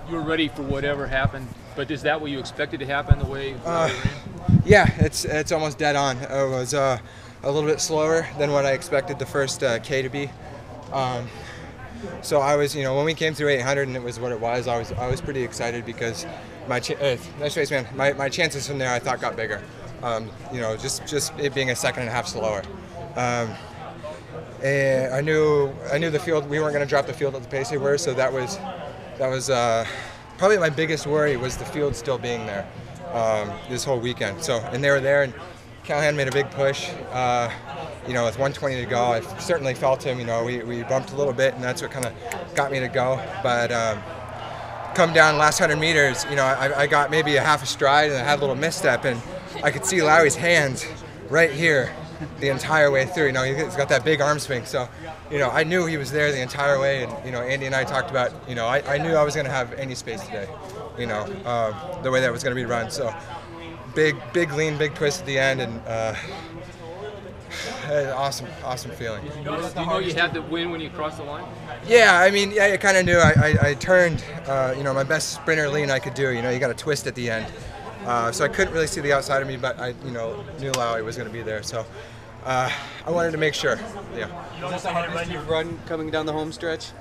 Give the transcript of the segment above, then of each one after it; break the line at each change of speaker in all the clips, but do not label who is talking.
you were ready for whatever happened, but is that what you expected to happen the way Lowry ran?
Yeah, it's almost dead on. It was a little bit slower than what I expected the first K to be. So I was, when we came through 800 and it was what it was, I was pretty excited because my chances from there I thought got bigger. Just it being a second and a half slower. And I knew the field, we weren't going to drop the field at the pace they were, so that was probably my biggest worry was the field still being there this whole weekend. So, and they were there, and Callahan made a big push. With 1:20 to go, I certainly felt him. We bumped a little bit, and that's what kind of got me to go. But come down last 100 meters, I got maybe a half a stride, and I had a little misstep, and I could see Lowry's hands right here the entire way through. He's got that big arm swing, so I knew he was there the entire way. And Andy and I talked about, I knew I was going to have any space today. The way that was going to be run. So big lean, big twist at the end, and awesome feeling.
Did you know you had to win when you crossed the line?
Yeah, I kind of knew. I turned, my best sprinter lean I could do. You got a twist at the end. So I couldn't really see the outside of me, but I, knew Lowry was going to be there. So I wanted to make sure. Yeah.
Is that the hardest you've run coming down the home stretch?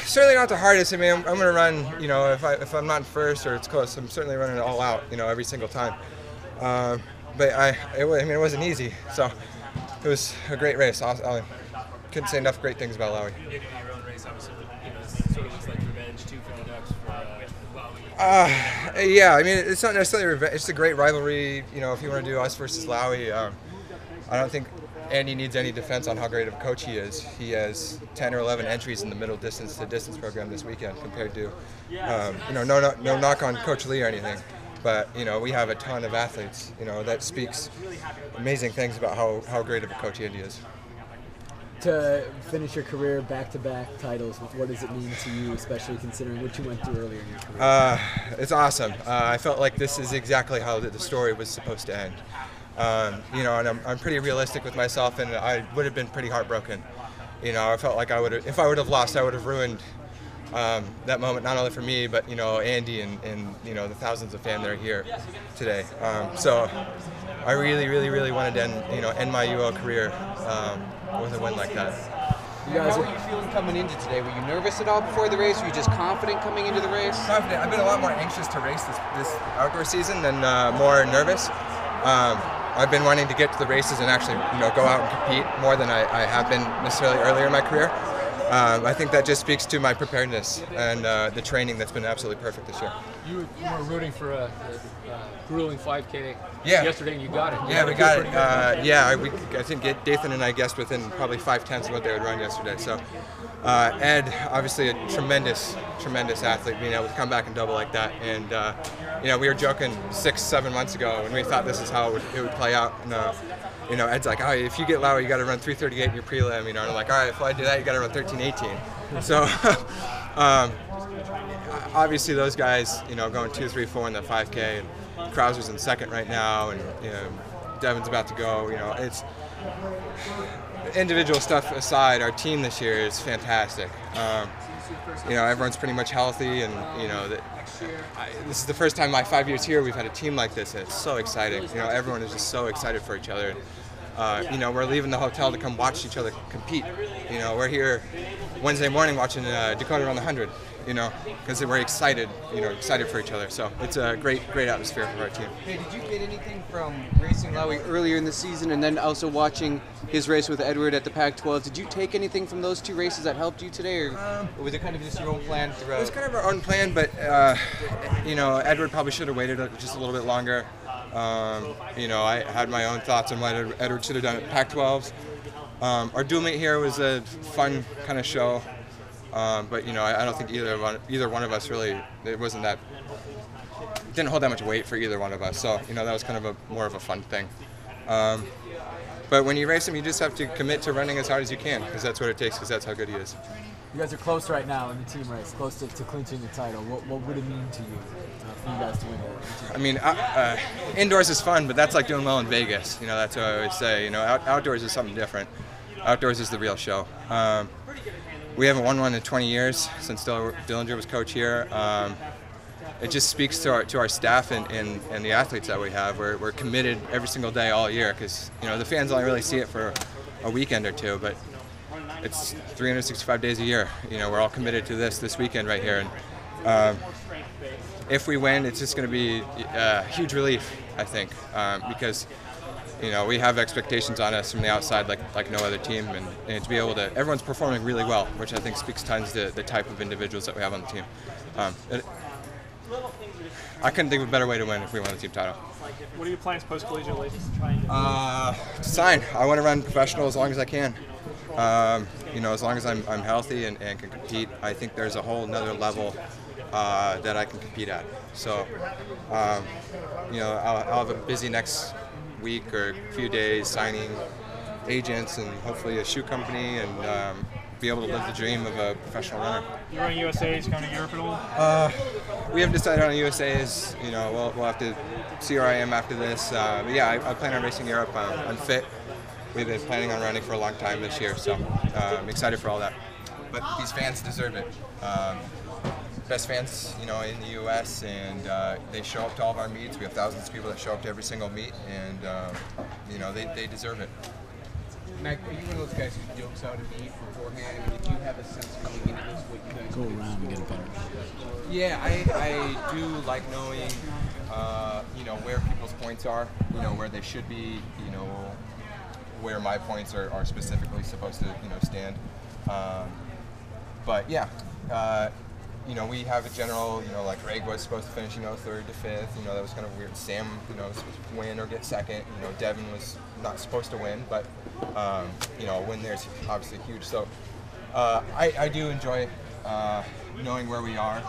Certainly not the hardest. I'm going to run. If I'm not first or it's close, I'm certainly running it all out. Every single time. But it wasn't easy. So it was a great race. I couldn't say enough great things about Lowry.
You did it in your own race, obviously. It sort of looks like revenge too for the Ducks for Lowry.
Yeah, it's not necessarily revenge. It's a great rivalry. If you want to do us versus Lowry, I don't think Andy needs any defense on how great of a coach he is. He has 10 or 11 entries in the middle distance to distance program this weekend compared to, no knock on Coach Lee or anything. But, we have a ton of athletes, that speaks amazing things about how great of a coach Andy is.
To finish your career back-to-back titles, what does it mean to you, especially considering what you went through earlier in your career?
It's awesome. I felt like this is exactly how the story was supposed to end. And I'm pretty realistic with myself, and I would have been pretty heartbroken. I felt like if I would have lost, I would have ruined that moment, not only for me, but Andy and the thousands of fans that are here today. So I really wanted to end my UL career with a win like that.
How were you feeling coming into today? Were you nervous at all before the race? Were you just confident coming into the race?
Confident. I've been a lot more anxious to race this outdoor season than more nervous. I've been wanting to get to the races and actually go out and compete more than I have been necessarily earlier in my career. I think that just speaks to my preparedness and the training that's been absolutely perfect this year.
You were rooting for a grueling 5K yesterday, and you got it.
Yeah, we got it. I think Dathan and I guessed within probably 5/10 of what they would run yesterday. So Ed, obviously a tremendous athlete, being able to come back and double like that. And we were joking 6-7 months ago when we thought this is how it would play out. And, Ed's like, if you get Lowry, you got to run 3:38 in your prelim. And I'm like, all right, if I do that, you got to run 13:18. So obviously those guys, going 2, 3, 4 in the 5K, and Krauser's in second right now, and Devin's about to go. It's individual stuff aside, our team this year is fantastic. Everyone's pretty much healthy, and this is the first time in my 5 years here we've had a team like this, and it's so exciting. Everyone is just so excited for each other. We're leaving the hotel to come watch each other compete. We're here Wednesday morning watching Dakota Run the 100. Because we're excited for each other. So it's a great atmosphere for our team.
Hey, did you get anything from racing Lowry earlier in the season and then also watching his race with Edward at the Pac-12? Did you take anything from those two races that helped you today, or was it kind of just your own plan throughout?
It was kind of our own plan, but Edward probably should have waited just a little bit longer. I had my own thoughts on what Edward should have done at Pac-12s. Our dual meet here was a fun kind of show. But I don't think either one of us really, it didn't hold that much weight for either one of us. So that was kind of more of a fun thing. But when you race him, you just have to commit to running as hard as you can, because that's what it takes, because that's how good he is.
You guys are close right now in the team race, close to clinching the title. What would it mean to you for you guys to win that?
Indoors is fun, but that's like doing well in Vegas. That's what I always say. Outdoors is something different. Outdoors is the real show. We haven't won one in 20 years since Dillinger was coach here. it just speaks to our staff and the athletes that we have. We're committed every single day all year, because the fans only really see it for a weekend or two, but it's 365 days a year. We're all committed to this weekend right here, and if we win, it's just going to be a huge relief, I think, because we have expectations on us from the outside like no other team, and to be able to, everyone's performing really well, which I think speaks tons to the type of individuals that we have on the team. I couldn't think of a better way to win if we won the team title.
What are your plans post-collegiately?
Sign. I want to run professional as long as I can. As long as I'm healthy and can compete. I think there's a whole nother level that I can compete at. So, I'll have a busy next week or a few days signing agents and hopefully a shoe company, and be able to live the dream of a professional runner.
You running USA's, coming to Europe at all?
We haven't decided on USA's. We'll have to see where I am after this. But yeah, I plan on racing Europe. I'm fit. We've been planning on running for a long time this year, so I'm excited for all that. But these fans deserve it. Best fans, in the U.S., and they show up to all of our meets. We have thousands of people that show up to every single meet, and they deserve it.
Mac, are you one of those guys who jokes out at meet beforehand? I mean, did you have a sense coming into this what you guys
go around and get it better?
Yeah, I do like knowing, where people's points are, where they should be, where my points are specifically supposed to, stand. But yeah, we have a general, like Greg was supposed to finish, 3rd to 5th. That was kind of weird. Sam, was supposed to win or get 2nd. Devin was not supposed to win, but a win there is obviously huge. So I do enjoy knowing where we are.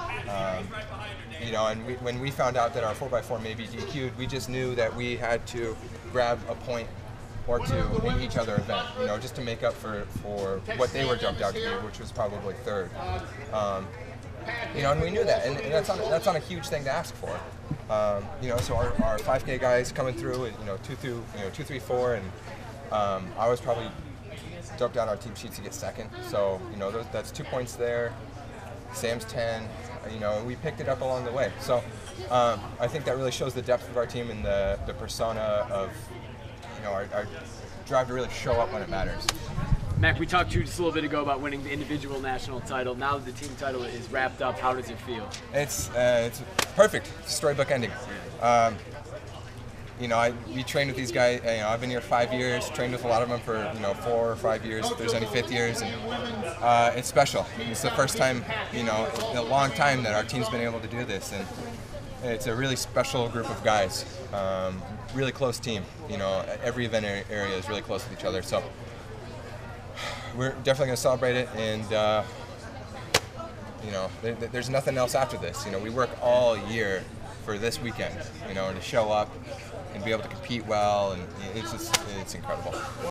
And when we found out that our 4x4 may be DQ'd, we just knew that we had to grab a point or two in each other event, just to make up for what they were jumped out to be, which was probably 3rd. And we knew that, and that's not a huge thing to ask for. So our 5K guys coming through, 2, 3, 4, and I was probably jumped out our team sheets to get 2nd. So that's 2 points there. Sam's 10. We picked it up along the way. So I think that really shows the depth of our team and the persona of our drive to really show up when it matters.
Mac, we talked to you just a little bit ago about winning the individual national title. Now that the team title is wrapped up, how does it feel?
It's perfect. Storybook ending. We trained with these guys. I've been here 5 years. Trained with a lot of them for 4 or 5 years. If there's any 5th years, and it's special. It's the first time in a long time that our team's been able to do this, and it's a really special group of guys. Really close team. Every event area is really close with each other. So we're definitely going to celebrate it, and there's nothing else after this. We work all year for this weekend, and to show up and be able to compete well, and it's incredible.